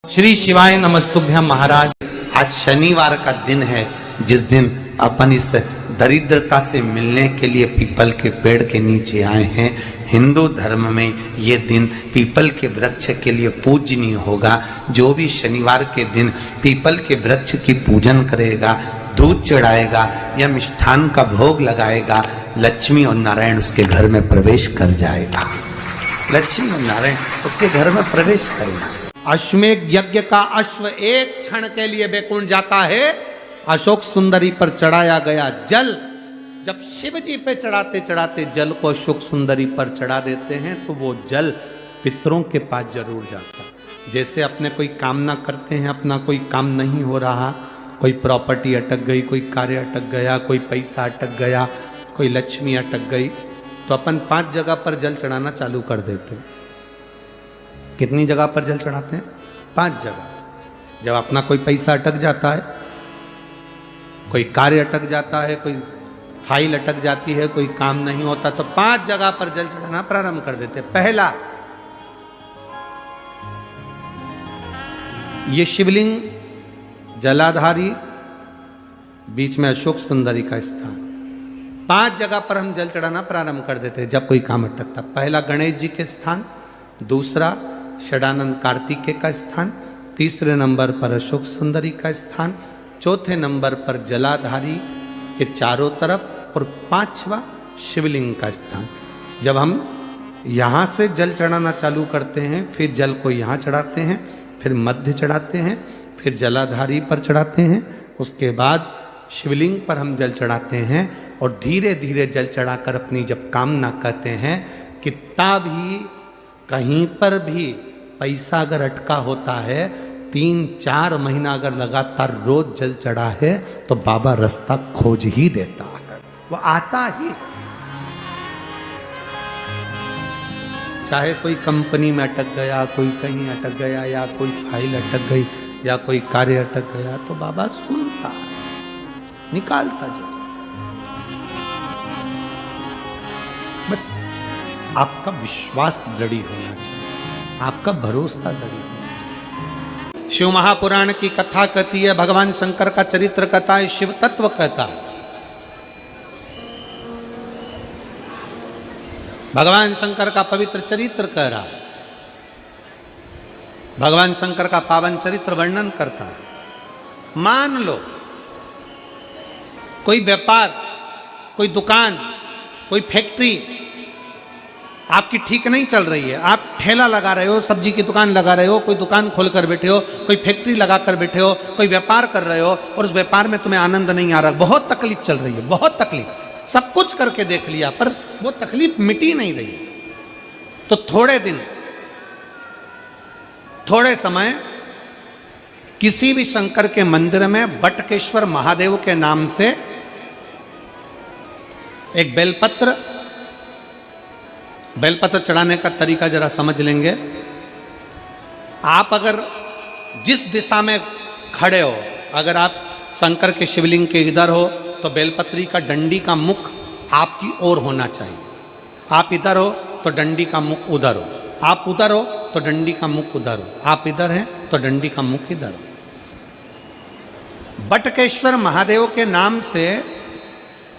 श्री शिवाय नमस्तुभ्यम महाराज। आज शनिवार का दिन है, जिस दिन अपन इस दरिद्रता से मिलने के लिए पीपल के पेड़ के नीचे आए हैं। हिंदू धर्म में ये दिन पीपल के वृक्ष के लिए पूजनीय होगा। जो भी शनिवार के दिन पीपल के वृक्ष की पूजन करेगा, दूध चढ़ाएगा या मिष्ठान का भोग लगाएगा, लक्ष्मी और नारायण उसके घर में प्रवेश कर जाएगा। लक्ष्मी और नारायण उसके घर में प्रवेश करेगा। अश्वमेध यज्ञ का अश्व एक क्षण के लिए बैकुंठ जाता है। अशोक सुंदरी पर चढ़ाया गया जल जब शिव जी पे चढ़ाते चढ़ाते जल को अशोक सुंदरी पर चढ़ा देते हैं तो वो जल पितरों के पास जरूर जाता है। जैसे अपने कोई कामना करते हैं, अपना कोई काम नहीं हो रहा, कोई प्रॉपर्टी अटक गई, कोई कार्य अटक गया, कोई पैसा अटक गया, कोई लक्ष्मी अटक गई, तो अपन 5 जगह पर जल चढ़ाना चालू कर देते हैं। कितनी जगह पर जल चढ़ाते हैं? 5 जगह। जब अपना कोई पैसा अटक जाता है, कोई कार्य अटक जाता है, कोई फाइल अटक जाती है, कोई काम नहीं होता, तो 5 जगह पर जल चढ़ाना प्रारंभ कर देते। पहला, ये शिवलिंग जलाधारी, बीच में अशोक सुंदरी का स्थान, 5 जगह पर हम जल चढ़ाना प्रारंभ कर देते जब कोई काम अटकता। पहला गणेश जी के स्थान, दूसरा षडानंद कार्तिकेय का स्थान, तीसरे नंबर पर अशोक सुंदरी का स्थान, चौथे नंबर पर जलाधारी के चारों तरफ, और 5वां शिवलिंग का स्थान। जब हम यहाँ से जल चढ़ाना चालू करते हैं, फिर जल को यहाँ चढ़ाते हैं, फिर मध्य चढ़ाते हैं, फिर जलाधारी पर चढ़ाते हैं, उसके बाद शिवलिंग पर हम जल चढ़ाते हैं और धीरे धीरे जल चढ़ाकर अपनी जब कामना करते हैं, कितना भी कहीं पर भी पैसा अगर अटका होता है, 3-4 महीना अगर लगातार रोज जल चढ़ा है तो बाबा रास्ता खोज ही देता है, वो आता ही। चाहे कोई कंपनी में अटक गया, कोई कहीं अटक गया, या कोई फाइल अटक गई, या कोई कार्य अटक गया, तो बाबा सुनता है, निकालता जो। बस आपका विश्वास दृढ़ होना चाहिए, आपका भरोसा दृढ़ होना चाहिए। शिव महापुराण की कथा कहती है, भगवान शंकर का चरित्र कहता है, शिव तत्व कहता है। भगवान शंकर का पवित्र चरित्र कह रहा है, भगवान शंकर का पावन चरित्र वर्णन करता है। मान लो कोई व्यापार, कोई दुकान, कोई फैक्ट्री आपकी ठीक नहीं चल रही है, आप ठेला लगा रहे हो, सब्जी की दुकान लगा रहे हो, कोई दुकान खोल कर बैठे हो, कोई फैक्ट्री लगा कर बैठे हो, कोई व्यापार कर रहे हो, और उस व्यापार में तुम्हें आनंद नहीं आ रहा, बहुत तकलीफ चल रही है, बहुत तकलीफ, सब कुछ करके देख लिया पर वो तकलीफ मिटी नहीं रही। तो थोड़े दिन, थोड़े समय किसी भी शंकर के मंदिर में बटकेश्वर महादेव के नाम से एक बेलपत्र चढ़ाने का तरीका जरा समझ लेंगे। आप अगर जिस दिशा में खड़े हो, अगर आप शंकर के शिवलिंग के इधर हो तो बेलपत्री का डंडी का मुख आपकी ओर होना चाहिए। आप इधर हो तो डंडी का मुख उधर हो, आप उधर हो तो डंडी का मुख उधर हो, आप इधर हैं तो डंडी का मुख इधर हो। बटकेश्वर महादेव के नाम से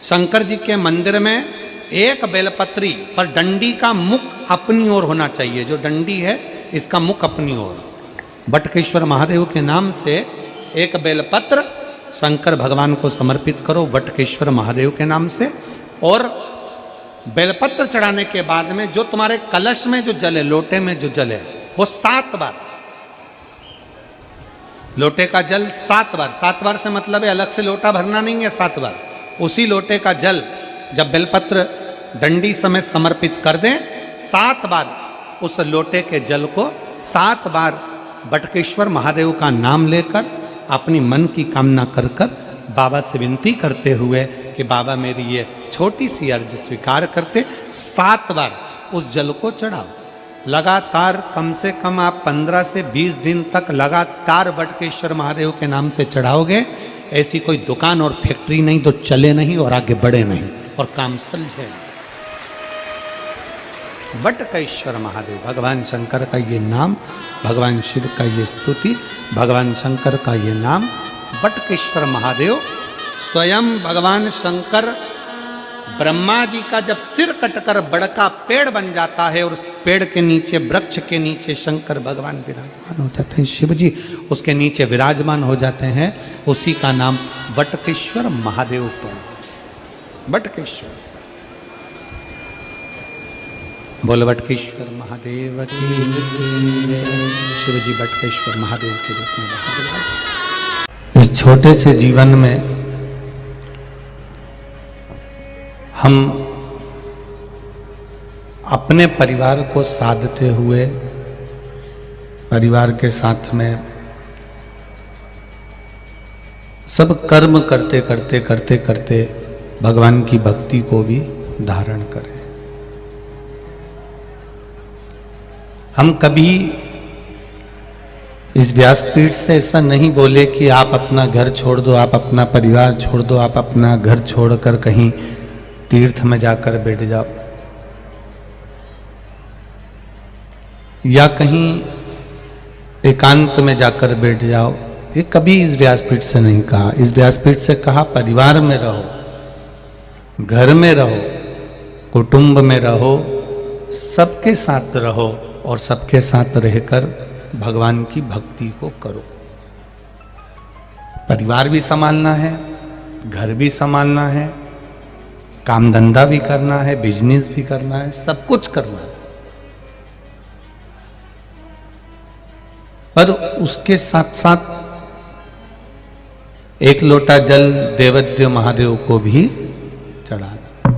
शंकर जी के मंदिर में एक बेलपत्री पर डंडी का मुख अपनी ओर होना चाहिए। जो डंडी है इसका मुख अपनी ओर। बटकेश्वर महादेव के नाम से एक बेलपत्र शंकर भगवान को समर्पित करो बटकेश्वर महादेव के नाम से, और बेलपत्र चढ़ाने के बाद में जो तुम्हारे कलश में जो जल है, लोटे में जो जल है, वो 7 बार, लोटे का जल 7 बार, 7 बार से मतलब है अलग से लोटा भरना नहीं है, 7 बार उसी लोटे का जल जब बेलपत्र डंडी समेत समर्पित कर दें, 7 बार उस लोटे के जल को 7 बार बटकेश्वर महादेव का नाम लेकर अपनी मन की कामना कर कर बाबा से विनती करते हुए कि बाबा मेरी ये छोटी सी अर्ज स्वीकार करते, 7 बार उस जल को चढ़ाओ। लगातार कम से कम आप 15 से 20 दिन तक लगातार बटकेश्वर महादेव के नाम से चढ़ाओगे, ऐसी कोई दुकान और फैक्ट्री नहीं तो चले नहीं और आगे बढ़े नहीं और काम सुलझे। बटकेश्वर महादेव, भगवान शंकर का ये नाम, भगवान शिव का ये स्तुति, भगवान शंकर का ये नाम बटकेश्वर महादेव। स्वयं भगवान शंकर ब्रह्मा जी का जब सिर कटकर बड़का पेड़ बन जाता है और उस पेड़ के नीचे, वृक्ष के नीचे शंकर भगवान विराजमान हो जाते हैं, शिव जी उसके नीचे विराजमान हो जाते हैं, उसी का नाम बटकेश्वर महादेव पड़ा। बटकेश्वर, बोल बटकेश्वर महादेव की, शिव जी बटकेश्वर महादेव के रूप में विराजमान। इस छोटे से जीवन में हम अपने परिवार को साधते हुए, परिवार के साथ में सब कर्म करते करते करते करते भगवान की भक्ति को भी धारण करें। हम कभी इस व्यासपीठ से ऐसा नहीं बोले कि आप अपना घर छोड़ दो, आप अपना परिवार छोड़ दो, आप अपना घर छोड़कर कहीं तीर्थ में जाकर बैठ जाओ, या कहीं एकांत में जाकर बैठ जाओ। ये कभी इस व्यासपीठ से नहीं कहा। इस व्यासपीठ से कहा परिवार में रहो, घर में रहो, कुटुंब में रहो, सबके साथ रहो और सबके साथ रहकर भगवान की भक्ति को करो। परिवार भी संभालना है, घर भी संभालना है, काम धंधा भी करना है, बिजनेस भी करना है, सब कुछ करना है। पर उसके साथ साथ एक लोटा जल देवाधिदेव महादेव को भी चढ़ाना।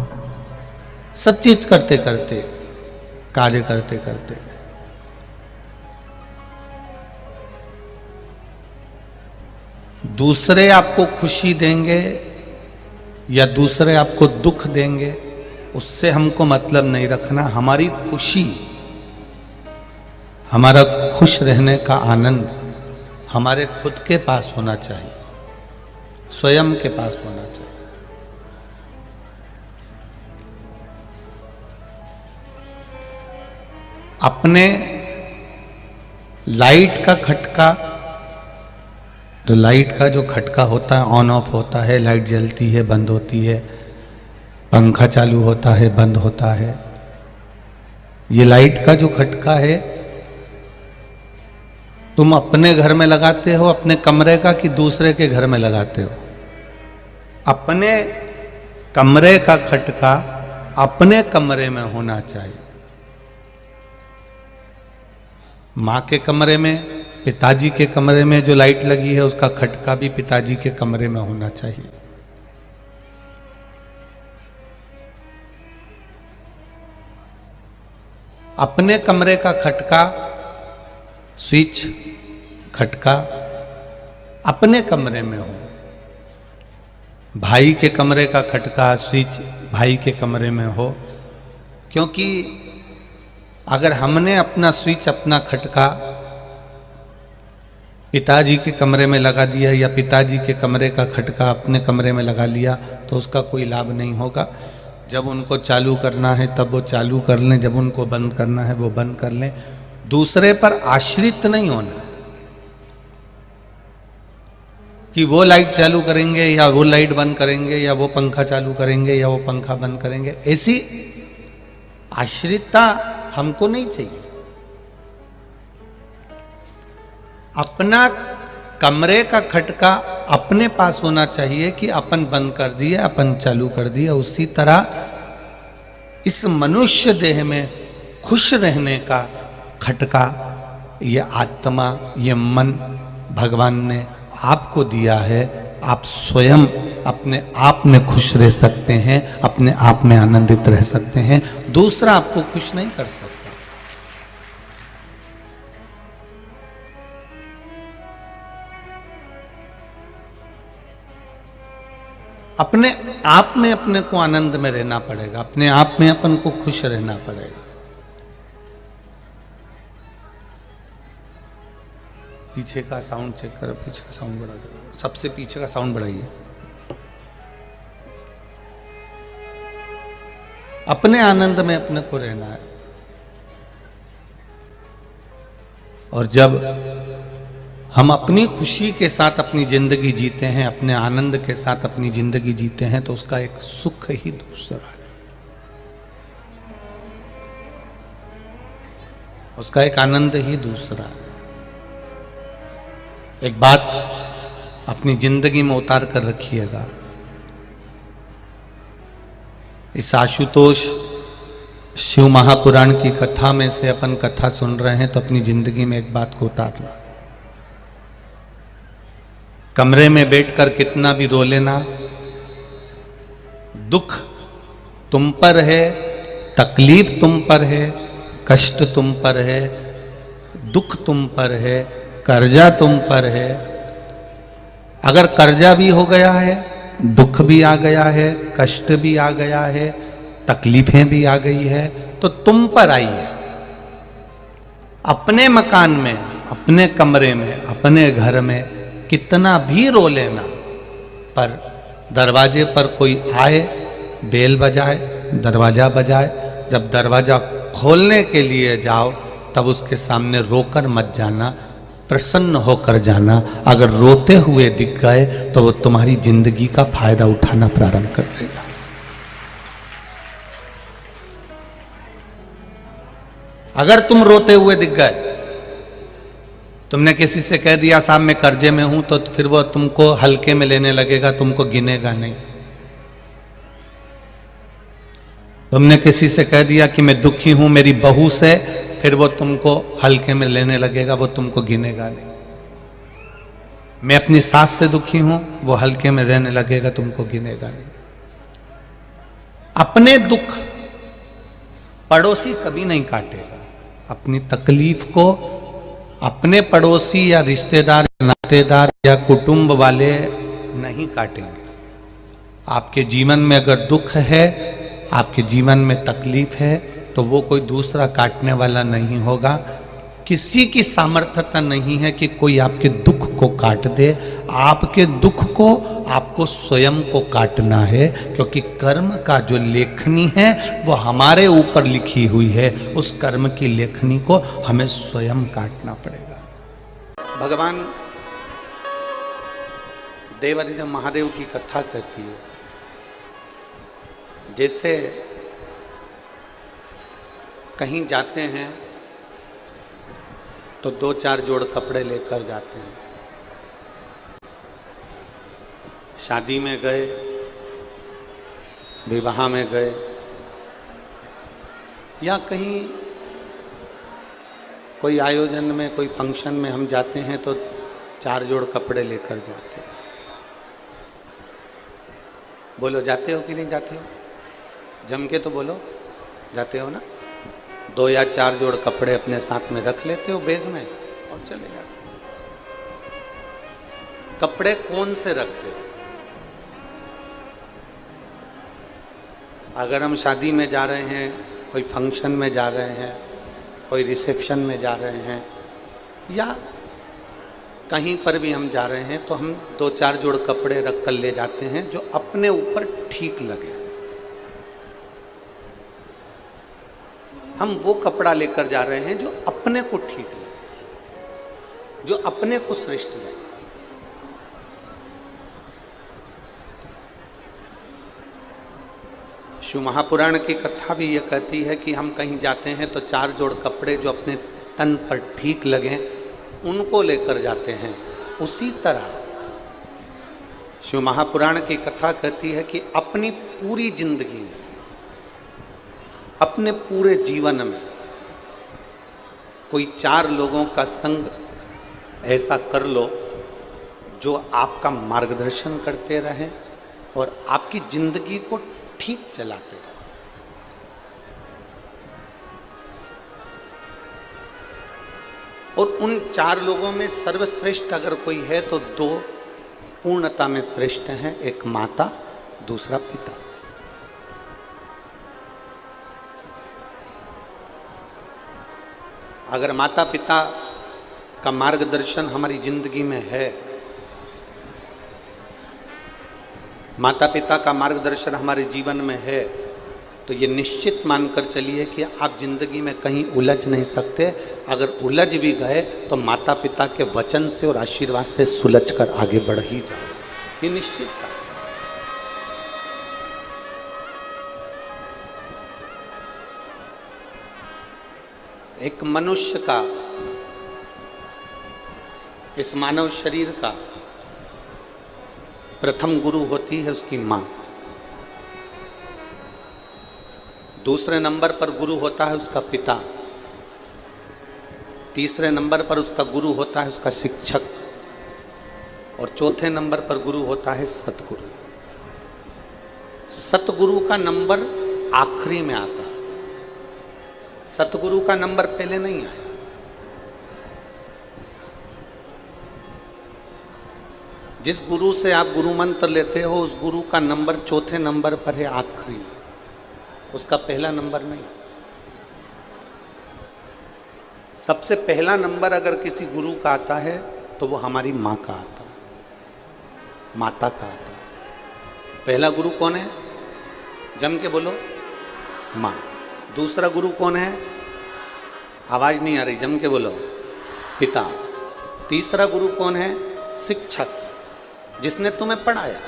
सब चीज करते करते, कार्य करते करते दूसरे आपको खुशी देंगे या दूसरे आपको दुख देंगे, उससे हमको मतलब नहीं रखना। हमारी खुशी, हमारा खुश रहने का आनंद हमारे खुद के पास होना चाहिए, स्वयं के पास होना चाहिए। अपने लाइट का खटका, तो लाइट का जो खटका होता है, ऑन ऑफ होता है, लाइट जलती है, बंद होती है, पंखा चालू होता है, बंद होता है। ये लाइट का जो खटका है तुम अपने घर में लगाते हो, अपने कमरे का, कि दूसरे के घर में लगाते हो? अपने कमरे का खटका अपने कमरे में होना चाहिए। माँ के कमरे में, पिताजी के कमरे में जो लाइट लगी है उसका खटका भी पिताजी के कमरे में होना चाहिए। अपने कमरे का खटका, स्विच, खटका अपने कमरे में हो। भाई के कमरे का खटका, स्विच भाई के कमरे में हो। क्योंकि अगर हमने अपना स्विच, अपना खटका पिताजी के कमरे में लगा दिया या पिताजी के कमरे का खटका अपने कमरे में लगा लिया तो उसका कोई लाभ नहीं होगा। जब उनको चालू करना है तब वो चालू कर लें, जब उनको बंद करना है वो बंद कर लें। दूसरे पर आश्रित नहीं होना कि वो लाइट चालू करेंगे या वो लाइट बंद करेंगे या वो पंखा चालू करेंगे या वो पंखा बंद करेंगे। ऐसी आश्रितता हमको नहीं चाहिए। अपना कमरे का खटका अपने पास होना चाहिए कि अपन बंद कर दिए, अपन चालू कर दिया। उसी तरह इस मनुष्य देह में खुश रहने का खटका, ये आत्मा, ये मन भगवान ने आपको दिया है। आप स्वयं अपने आप में खुश रह सकते हैं, अपने आप में आनंदित रह सकते हैं। दूसरा आपको खुश नहीं कर सकता। अपने आप में अपने को आनंद में रहना पड़ेगा, अपने आप में अपन को खुश रहना पड़ेगा। पीछे का साउंड चेक करो, पीछे का साउंड बढ़ा दो, सबसे पीछे का साउंड बढ़ाइए। अपने आनंद में अपने को रहना है। और जब हम अपनी खुशी के साथ अपनी जिंदगी जीते हैं, अपने आनंद के साथ अपनी जिंदगी जीते हैं, तो उसका एक सुख ही दूसरा है, उसका एक आनंद ही दूसरा है। एक बात अपनी जिंदगी में उतार कर रखिएगा, इस आशुतोष शिव महापुराण की कथा में से अपन कथा सुन रहे हैं, तो अपनी जिंदगी में एक बात को उतारना। कमरे में बैठकर कितना भी रो लेना, दुख तुम पर है, तकलीफ तुम पर है, कष्ट तुम पर है, दुख तुम पर है, कर्जा तुम पर है। अगर कर्जा भी हो गया है, दुख भी आ गया है, कष्ट भी आ गया है, तकलीफें भी आ गई है, तो तुम पर आई है। अपने मकान में, अपने कमरे में, अपने घर में कितना भी रो लेना, पर दरवाजे पर कोई आए, बेल बजाए, दरवाजा बजाए, जब दरवाजा खोलने के लिए जाओ तब उसके सामने रोकर मत जाना, प्रसन्न होकर जाना। अगर रोते हुए दिख गए तो वो तुम्हारी जिंदगी का फायदा उठाना प्रारंभ कर देगा। अगर तुम रोते हुए दिख गए, तुमने किसी से कह दिया साहब मैं कर्जे में हूं, तो फिर वो तुमको हल्के में लेने लगेगा, तुमको गिनेगा नहीं। तुमने किसी से कह दिया कि मैं दुखी हूं मेरी बहू से, फिर वो तुमको हल्के में लेने लगेगा, वो तुमको गिनेगा नहीं। मैं अपनी सास से दुखी हूं, वो हल्के में रहने लगेगा, तुमको गिनेगा नहीं। अपने दुख पड़ोसी कभी नहीं काटेगा, अपनी तकलीफ को अपने पड़ोसी या रिश्तेदार, नातेदार या कुटुंब वाले नहीं काटेंगे। आपके जीवन में अगर दुख है, आपके जीवन में तकलीफ है, तो वो कोई दूसरा काटने वाला नहीं होगा। किसी की सामर्थ्यता नहीं है कि कोई आपके दुख को काट दे। आपके दुख को आपको स्वयं को काटना है, क्योंकि कर्म का जो लेखनी है वो हमारे ऊपर लिखी हुई है। उस कर्म की लेखनी को हमें स्वयं काटना पड़ेगा। भगवान देवादिदेव महादेव की कथा कहती है, जैसे कहीं जाते हैं तो 2-4 जोड़ कपड़े लेकर जाते हैं। शादी में गए, विवाह में गए, या कहीं कोई आयोजन में, कोई फंक्शन में हम जाते हैं तो 4 जोड़ कपड़े लेकर जाते हैं। बोलो जाते हो कि नहीं जाते हो? जम के तो बोलो, जाते हो ना? 2 या 4 जोड़ कपड़े अपने साथ में रख लेते हो बैग में और चले जाते हो। कपड़े कौन से रखते हो? अगर हम शादी में जा रहे हैं, कोई फंक्शन में जा रहे हैं, कोई रिसेप्शन में जा रहे हैं, या कहीं पर भी हम जा रहे हैं, तो हम 2-4 जोड़ कपड़े रख कर ले जाते हैं जो अपने ऊपर ठीक लगे। हम वो कपड़ा लेकर जा रहे हैं जो अपने को ठीक लगे, जो अपने को श्रेष्ठ लगे। शिव महापुराण की कथा भी ये कहती है कि हम कहीं जाते हैं तो 4 जोड़ कपड़े जो अपने तन पर ठीक लगे उनको लेकर जाते हैं। उसी तरह शिव महापुराण की कथा कहती है कि अपनी पूरी जिंदगी में, अपने पूरे जीवन में कोई 4 लोगों का संग ऐसा कर लो जो आपका मार्गदर्शन करते रहें और आपकी जिंदगी को ठीक चलाते रहें। और उन 4 लोगों में सर्वश्रेष्ठ अगर कोई है तो 2 पूर्णता में श्रेष्ठ हैं, एक माता, दूसरा पिता। अगर माता पिता का मार्गदर्शन हमारी जिंदगी में है, माता पिता का मार्गदर्शन हमारे जीवन में है, तो तो ये निश्चित मानकर चलिए कि आप जिंदगी में कहीं उलझ नहीं सकते। अगर उलझ भी गए तो माता पिता के वचन से और आशीर्वाद से सुलझ कर आगे बढ़ ही जाओ, ये निश्चित बात। एक मनुष्य का, इस मानव शरीर का प्रथम गुरु होती है उसकी माँ। दूसरे नंबर पर गुरु होता है उसका पिता। तीसरे नंबर पर उसका गुरु होता है उसका शिक्षक। और चौथे नंबर पर गुरु होता है सतगुरु। सतगुरु का नंबर आखिरी में आता है, सतगुरु का नंबर पहले नहीं आया। जिस गुरु से आप गुरु मंत्र लेते हो उस गुरु का नंबर चौथे नंबर पर है, आखिरी, उसका पहला नंबर नहीं। सबसे पहला नंबर अगर किसी गुरु का आता है तो वो हमारी माँ का आता है, माता का आता है। पहला गुरु कौन है? जम के बोलो, माँ। दूसरा गुरु कौन है? आवाज नहीं आ रही, जम के बोलो, पिता। तीसरा गुरु कौन है? शिक्षक, जिसने तुम्हें पढ़ाया,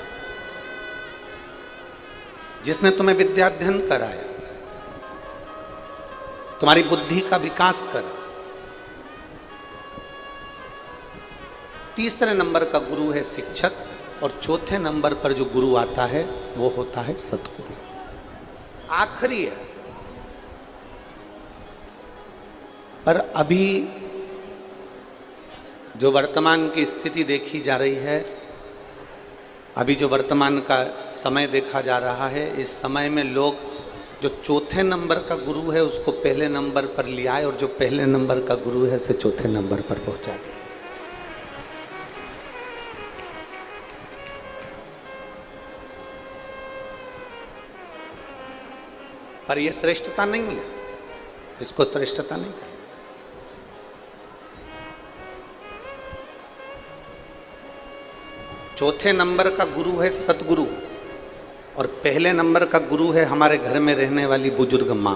जिसने तुम्हें विद्याध्ययन कराया, तुम्हारी बुद्धि का विकास करा। तीसरे नंबर का गुरु है शिक्षक और चौथे नंबर पर जो गुरु आता है वो होता है सतगुरु, आखिरी है। पर अभी जो वर्तमान की स्थिति देखी जा रही है, अभी जो वर्तमान का समय देखा जा रहा है, इस समय में लोग जो चौथे नंबर का गुरु है उसको पहले नंबर पर ले आए और जो पहले नंबर का गुरु है उसे चौथे नंबर पर पहुंचा दिया। पर यह श्रेष्ठता नहीं है, इसको श्रेष्ठता नहीं है। चौथे नंबर का गुरु है सतगुरु और पहले नंबर का गुरु है हमारे घर में रहने वाली बुजुर्ग माँ।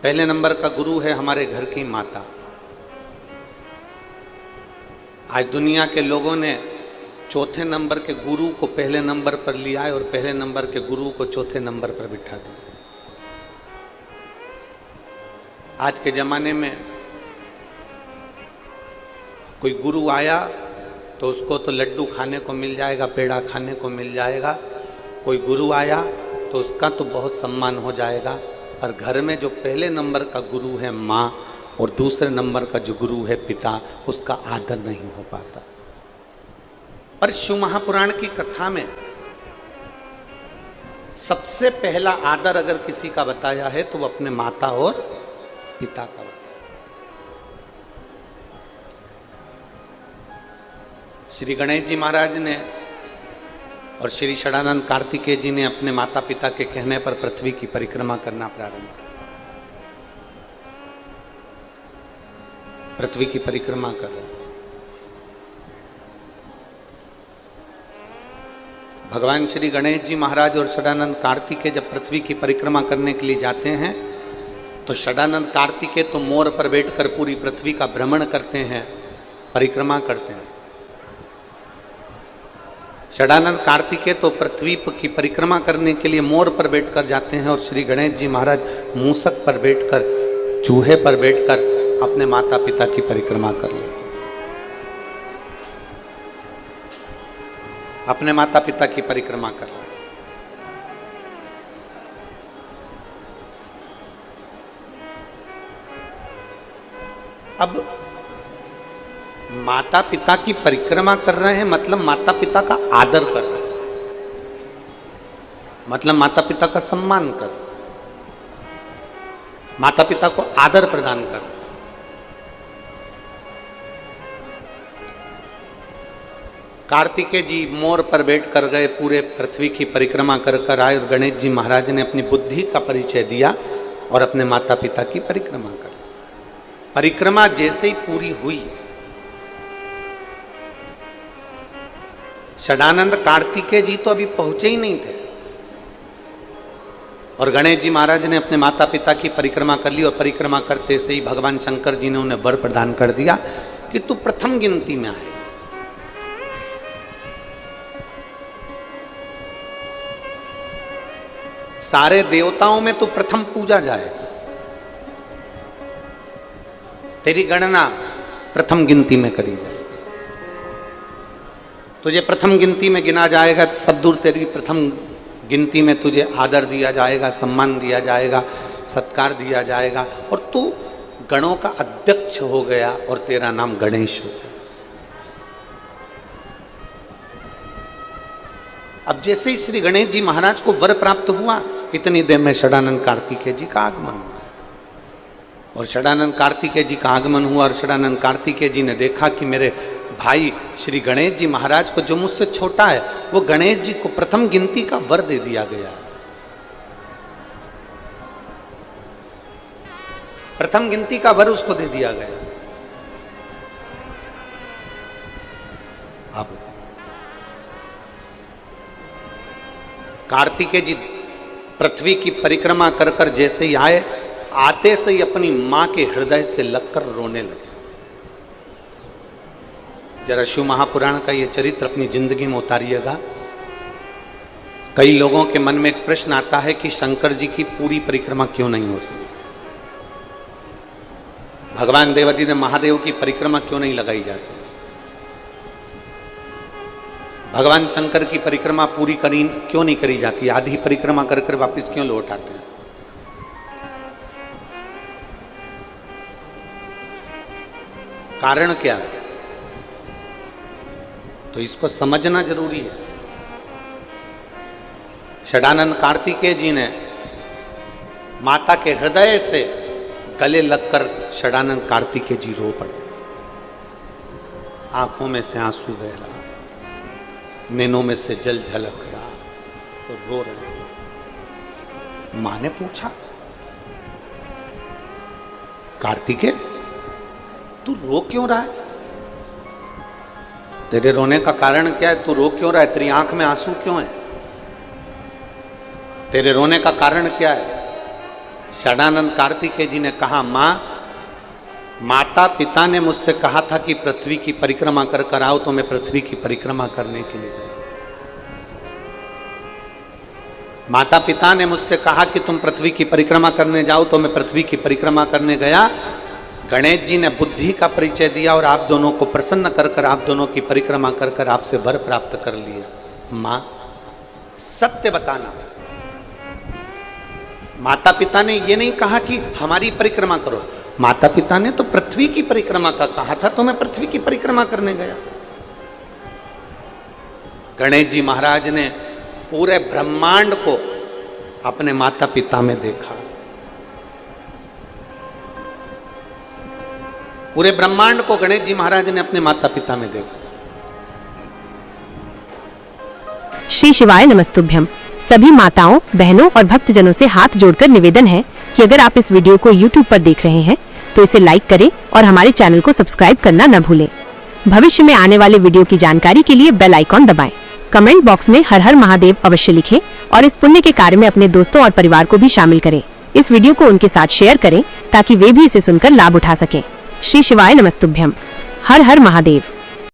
पहले नंबर का गुरु है हमारे घर की माता। आज दुनिया के लोगों ने चौथे नंबर के गुरु को पहले नंबर पर लिया है और पहले नंबर के गुरु को चौथे नंबर पर बिठा दिया। आज के जमाने में कोई गुरु आया तो उसको तो लड्डू खाने को मिल जाएगा, पेड़ा खाने को मिल जाएगा। कोई गुरु आया तो उसका तो बहुत सम्मान हो जाएगा, पर घर में जो पहले नंबर का गुरु है माँ और दूसरे नंबर का जो गुरु है पिता, उसका आदर नहीं हो पाता। पर शिव महापुराण की कथा में सबसे पहला आदर अगर किसी का बताया है तो वो अपने माता और पिता का। श्री गणेश जी महाराज ने और श्री षडानंद कार्तिकेय जी ने अपने माता पिता के कहने पर पृथ्वी की परिक्रमा करना प्रारंभ किया। पृथ्वी की परिक्रमा कर रहे। भगवान श्री गणेश जी महाराज और षडानंद कार्तिकेय जब पृथ्वी की परिक्रमा करने के लिए जाते हैं तो षडानंद कार्तिकेय तो मोर पर बैठकर पूरी पृथ्वी का भ्रमण करते हैं, परिक्रमा करते हैं। षडानंद कार्तिकेय तो पृथ्वी की परिक्रमा करने के लिए मोर पर बैठकर जाते हैं और श्री गणेश जी महाराज मूसक पर बैठकर, चूहे पर बैठकर अपने माता पिता की परिक्रमा कर लेते हैं, अपने माता पिता की परिक्रमा कर रहे हैं। अब माता पिता की परिक्रमा कर रहे हैं मतलब माता पिता का आदर कर रहे हैं, मतलब माता पिता का सम्मान कर रहे हैं, माता पिता को आदर प्रदान कर रहे हैं। कार्तिकेय जी मोर पर बैठ कर गए, पूरे पृथ्वी की परिक्रमा कर कर आए और गणेश जी महाराज ने अपनी बुद्धि का परिचय दिया और अपने माता पिता की परिक्रमा कर। परिक्रमा जैसे ही पूरी हुई, षडानंद कार्तिकेय जी तो अभी पहुंचे ही नहीं थे। और गणेश जी महाराज ने अपने माता पिता की परिक्रमा कर ली और परिक्रमा करते से ही भगवान शंकर जी ने उन्हें वर प्रदान कर दिया कि तू प्रथम गिनती में आए। सारे देवताओं में तू प्रथम पूजा जाए, तेरी गणना प्रथम गिनती में करी जाए, तुझे प्रथम गिनती में गिना जाएगा। सब दूर तेरी प्रथम गिनती में तुझे आदर दिया जाएगा, सम्मान दिया जाएगा, सत्कार दिया जाएगा और तू गणों का अध्यक्ष हो गया और तेरा नाम गणेश हो गया। अब जैसे ही श्री गणेश जी महाराज को वर प्राप्त हुआ, इतनी देर में षडानंद कार्तिकेय जी का आगमन हुआ और षडानंद कार्तिकेय जी का आगमन हुआ और षडानंद कार्तिकेय जी ने देखा कि मेरे भाई श्री गणेश जी महाराज को, जो मुझसे छोटा है, वो गणेश जी को प्रथम गिनती का वर दे दिया गया। प्रथम गिनती का वर उसको दे दिया गया। अब कार्तिकेय जी पृथ्वी की परिक्रमा कर कर जैसे ही आए, आते से ही अपनी मां के हृदय से लगकर रोने लगे। जरा शिव महापुराण का ये चरित्र अपनी जिंदगी में उतारिएगा। कई लोगों के मन में एक प्रश्न आता है कि शंकर जी की पूरी परिक्रमा क्यों नहीं होती, भगवान देवादिदेव महादेव की परिक्रमा क्यों नहीं लगाई जाती, भगवान शंकर की परिक्रमा पूरी क्यों नहीं करी जाती, आधी परिक्रमा कर कर वापिस क्यों लौट आते हैं। कारण क्या है, तो इसको समझना जरूरी है। षडानंद कार्तिकेय जी ने माता के हृदय से गले लगकर षडानंद कार्तिकेय जी रो पड़े, आंखों में से आंसू बह रहा, नैनों में से जल झलक रहा, तो रो रहे। मां ने पूछा, कार्तिकेय तू रो क्यों रहा है, तेरे रोने का कारण क्या है, तू रो क्यों रहा है, तेरी आंख में आंसू क्यों है, तेरे रोने का कारण क्या है। षडानंद कार्तिकेय जी ने कहा, मां, माता पिता ने मुझसे कहा था कि पृथ्वी की परिक्रमा कर कर आओ, तो मैं पृथ्वी की परिक्रमा करने के लिए गया। माता पिता ने मुझसे कहा कि तुम पृथ्वी की परिक्रमा करने जाओ, तो मैं पृथ्वी की परिक्रमा करने गया। गणेश जी ने बुद्धि का परिचय दिया और आप दोनों को प्रसन्न कर कर, आप दोनों की परिक्रमा कर कर आपसे वर प्राप्त कर लिया। मां, सत्य बताना, माता पिता ने ये नहीं कहा कि हमारी परिक्रमा करो, माता पिता ने तो पृथ्वी की परिक्रमा का कहा था, तो मैं पृथ्वी की परिक्रमा करने गया। गणेश जी महाराज ने पूरे ब्रह्मांड को अपने माता पिता में देखा, पूरे ब्रह्मांड को गणेश जी महाराज ने अपने माता पिता में देखा। श्री शिवाय नमस्तुभ्यम। सभी माताओं, बहनों और भक्तजनों से हाथ जोड़कर निवेदन है कि अगर आप इस वीडियो को YouTube पर देख रहे हैं तो इसे लाइक करें और हमारे चैनल को सब्सक्राइब करना न भूलें। भविष्य में आने वाले वीडियो की जानकारी के लिए बेल आइकॉन दबाएं। कमेंट बॉक्स में हर हर महादेव अवश्य लिखें और इस पुण्य के कार्य में अपने दोस्तों और परिवार को भी शामिल करें। इस वीडियो को उनके साथ शेयर करें ताकि वे भी इसे सुनकर लाभ उठा सकें। श्री शिवाय नमस्तुभ्यम। हर हर महादेव।